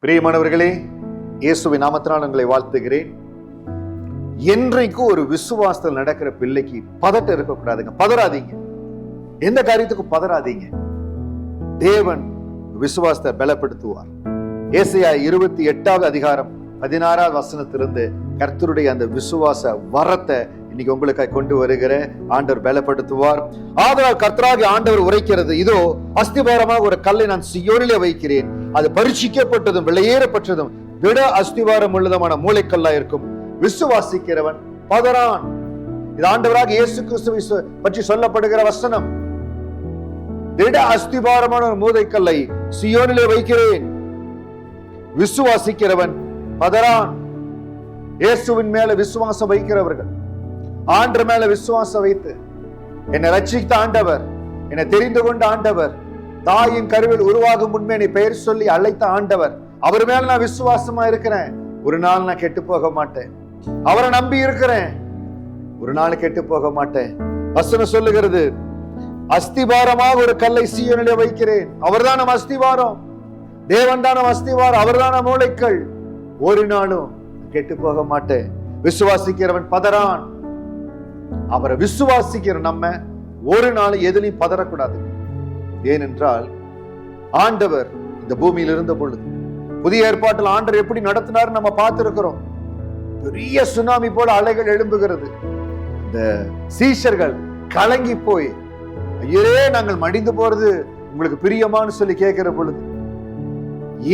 பிரியமானவர்களே, இயேசுவின் நாமத்தினால் உங்களை வாழ்த்துகிறேன். என்றைக்கும் ஒரு விசுவாசத்தில் நடக்கிற பிள்ளைக்கு பதட்டம் இருக்கக்கூடாதுங்க. பதறாதீங்க, எந்த காரியத்துக்கும் பதறாதீங்க. தேவன் விசுவாசத்தை பலப்படுத்துவார். ஏசாயா 28வது அதிகாரம் 16வது வசனத்திலிருந்து கர்த்தருடைய அந்த விசுவாச வரத்தை இன்னைக்கு உங்களுக்காக கொண்டு வருகிற ஆண்டவர் பலப்படுத்துவார். ஆதலால் கர்த்தராகிய ஆண்டவர் உரைக்கிறது, இதோ அஸ்திபாரமாக ஒரு கல்லை நான் சீயோனிலே வைக்கிறேன், அது பரீட்சிக்கப்பட்டதும் வெளியேறப்பட்டதும் திட அஸ்திவாரம் உள்ளதுமான மூளைக்கல்லா இருக்கும். விசுவாசிக்கிறவன் பதறான். இது ஆண்டவராக இயேசு கிறிஸ்துவை பற்றி சொல்லப்படுகிற வசனம். திட அஸ்திபாரமான ஒரு மூளைக்கல்லை சீயோனிலே வைக்கிறேன், விசுவாசிக்கிறவன் பதறான். இயேசுவின் மேல விசுவாசம் வைக்கிறவர்கள், ஆண்டவர் மேல விசுவாசம் வைத்து, என்னை ரட்சித்த ஆண்டவர், என்னை தெரிந்து கொண்ட ஆண்டவர், தாயின் கருவில் உருவாகும் முன்பே என்னை பெயர் சொல்லி அழைத்த ஆண்டவர், அவர் மேல நான் விசுவாசமா இருக்கிறேன், ஒரு நாள் நான் கெட்டு போக மாட்டேன். அவரை நம்பி இருக்கிறேன், ஒரு நாள் கெட்டு போக மாட்டேன். வசனம் சொல்லுகிறது, அஸ்திபாரமாக ஒரு கல்லை சீயோனிலே வைக்கிறேன். அவர்தான் நம்ம அஸ்திபாரம், தேவன் தான் நம்ம அஸ்திபாரம், அவர்தான் நம்ம மூளைக்கல். ஒரு நாளும் கெட்டு போக மாட்டேன். விசுவாசிக்கிறவன் பதறான். அவரை விசுவாசிக்கிற நம்ம ஒரு நாள் எதிலையும் பதறக்கூடாது. ஏனென்றால் ஆண்டவர் இந்த பூமியில் இருந்த பொழுது, புதிய ஏற்பாட்டில் ஆண்டவர் எப்படி நடத்தினார் நம்ம பார்த்திருக்கிறோம். பெரிய சுனாமி போல அலைகள் எழும்புகிறது. இந்த சீஷர்கள் கலங்கி போய், ஐயரே நாங்கள் மடிந்து போறது உங்களுக்கு பிரியமான்னு சொல்லி கேட்கிற பொழுது,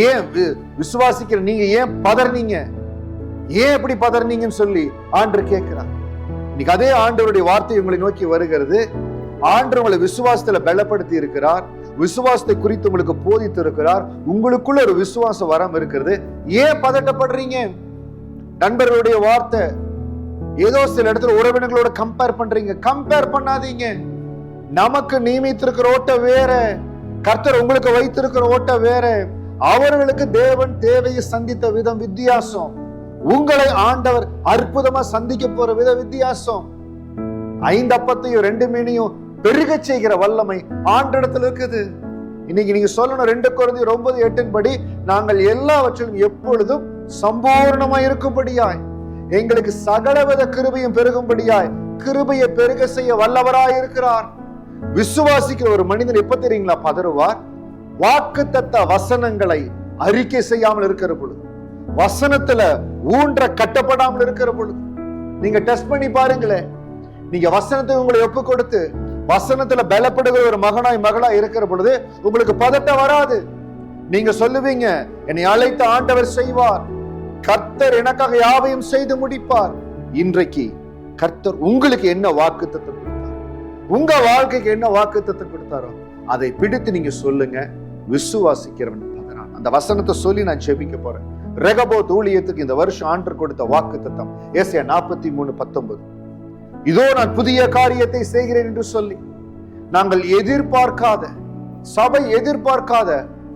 ஏன் விசுவாசிக்கிற நீங்க ஏன் பதறனீங்க, ஏன் எப்படி பதறனீங்கன்னு சொல்லி ஆண்டவர் கேட்கிறார். இன்னைக்கு அதே ஆண்டவருடைய வார்த்தை உங்களை நோக்கி வருகிறது. ஆண்டவர் உங்களை விசுவாசத்துல பலப்படுத்தி இருக்கிறார், விசுவாசத்தை குறித்து உங்களுக்கு போதித்து இருக்கிறார். உங்களுக்குள்ள ஒரு விசுவாச வரம் இருக்கிறது. ஏன் பதட்டப்படுறீங்க? நண்பர்களுடைய வார்த்தை, ஏதோ சில இடத்துல உறவினர்களோட கம்பேர் பண்றீங்க. கம்பேர் பண்ணாதீங்க. நமக்கு நியமித்திருக்கிற ஓட்டம் வேற, கர்த்தர் உங்களுக்கு வைத்திருக்கிற ஓட்டம் வேற. அவர்களுக்கு தேவன் தேவையை சந்தித்த விதம் வித்தியாசம். உங்களை ஆண்டவர் அற்புதமா சந்திக்க போற விதம் வித்தியாசம். 5 அப்பத்தையும் 2 மீனையும் பெருக செய்கிற வல்லமை ஆண்டவரிடத்தில் இருக்குது. இன்னைக்கு நீங்க சொல்லணும், 2 கொரிந்தியர் 9:8 படி, நாங்கள் எல்லாவற்றிலும் எப்பொழுதும் சம்பூர்ணமா இருக்கும்படியாய் எங்களுக்கு சகலவித கிருபையும் பெருகும்படியாய் கிருபையை பெருக செய்ய வல்லவராய் இருக்கிறார். விசுவாசிக்கிற ஒரு மனிதன் எப்ப தெரியுங்களா பதறுவார்? வாக்குத்தத்த வசனங்களை அறிக்கை செய்யாமல் இருக்கிற பொழுது, வசனத்துல ஊன்ற கட்டப்படாமல் இருக்கிற பொழுது. நீங்க டெஸ்ட் பண்ணி பாருங்களேன். நீங்க வசனத்தை உங்களை ஒப்பு கொடுத்து வசனத்துல பலப்படுகிற ஒரு மகனாய் மகளா இருக்கிற பொழுது உங்களுக்கு பதட்டம் வராது. நீங்க சொல்லுவீங்க, என்னை அழைத்த ஆண்டவர் செய்வார், கர்த்தர் எனக்காக யாவையும் செய்து முடிப்பார். இன்றைக்கு கர்த்தர் உங்களுக்கு என்ன வாக்குத்தத்தை கொடுத்தார், உங்க வாழ்க்கைக்கு என்ன வாக்குத்தத்தை கொடுத்தாரோ அதை பிடித்து நீங்க சொல்லுங்க. விசுவாசிக்கிறவன் பதறான். அந்த வசனத்தை சொல்லி நான் ஜெபிக்க போறேன். ரெகபோத் ஊழியத்துக்கு இந்த வருஷம் ஆண்டவர் கொடுத்த வாக்குத்தத்தம் ஏசாயா 43:19. இதோ நான் புதிய காரியத்தை செய்கிறேன் என்று சொல்லி, நாங்கள் எதிர்பார்க்காத, சபை எதிர்பார்க்காத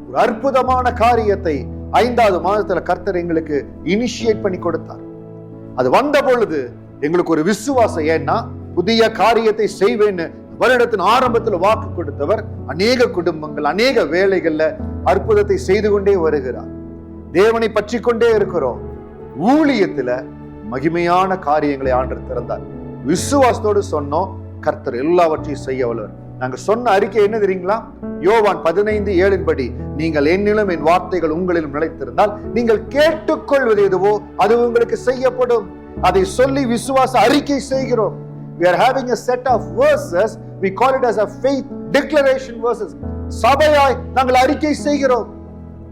ஒரு அற்புதமான காரியத்தை 5வது மாதத்துல கர்த்தர் எங்களுக்கு இனிஷியேட் பண்ணி கொடுத்தார். அது வந்த பொழுது எங்களுக்கு ஒரு விசுவாசம். ஏன்னா புதிய காரியத்தை செய்வேன்னு வருடத்தின் ஆரம்பத்தில் வாக்கு கொடுத்தவர் அநேக குடும்பங்கள், அநேக வேலைகள்ல அற்புதத்தை செய்து கொண்டே வருகிறார். தேவனை பற்றி கொண்டே இருக்கிறோம். ஊழியத்துல மகிமையான காரியங்களை ஆண்டவர் திறந்தார். விசுவாசத்தோடு சொன்னோம், கர்த்தர் எல்லாவற்றையும் செய்ய வல்லவர். நாங்க சொன்ன அறிக்கை என்ன தெரியுங்களா? யோவான் 15:7 படி, நீங்கள் என்னிலும் என் வார்த்தைகள் உங்களிலும் நிலைத்திருந்தால் நீங்கள் கேட்டுக்கொள்வது எதுவோ அது உங்களுக்கு செய்யப்படும். அதை சொல்லி விசுவாச அறிக்கை செய்கிறோம். We are having a set of verses, we call it as a faith declaration verses. சபையாய் நாங்கள் அறிக்கை செய்கிறோம்.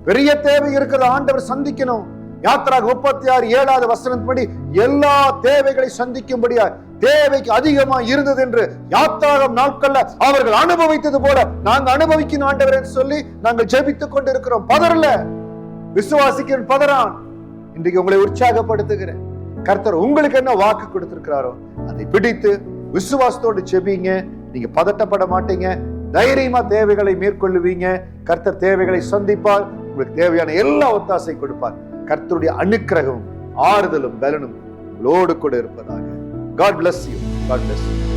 பெரிய தேவை இருக்கிற ஆண்டவர் சந்திக்கணும். யாத்திராக 36:7 வசனத்தின்படி எல்லா தேவைகளை சந்திக்கும்படியா தேவைக்கு அதிகமா இருந்தது என்று யாத்திராகம் நாட்கள்ல அவர்கள் அனுபவித்தது போல நாங்கள் அனுபவிக்கணும் ஆண்டவர் என்று சொல்லி நாங்கள் ஜெபித்துக் கொண்டிருக்கிறோம். பதறல, விசுவாசிக்கிறேன் பதறான். இன்றைக்கு உங்களை உற்சாகப்படுத்துகிறேன். கர்த்தர் உங்களுக்கு என்ன வாக்கு கொடுத்திருக்கிறாரோ அதை பிடித்து விசுவாசத்தோடு ஜெபிங்க. நீங்க பதட்டப்பட மாட்டீங்க, தைரியமா தேவைகளை மேற்கொள்ளுவீங்க. கர்த்தர் தேவைகளை சந்திப்பார், உங்களுக்கு தேவையான எல்லா ஒத்தாசை கொடுப்பார். கர்த்தருடைய அனுக்கிரகமும் ஆறுதலும் பலனும் உங்களோடு கூட இருப்பதாக. God bless you. God bless you.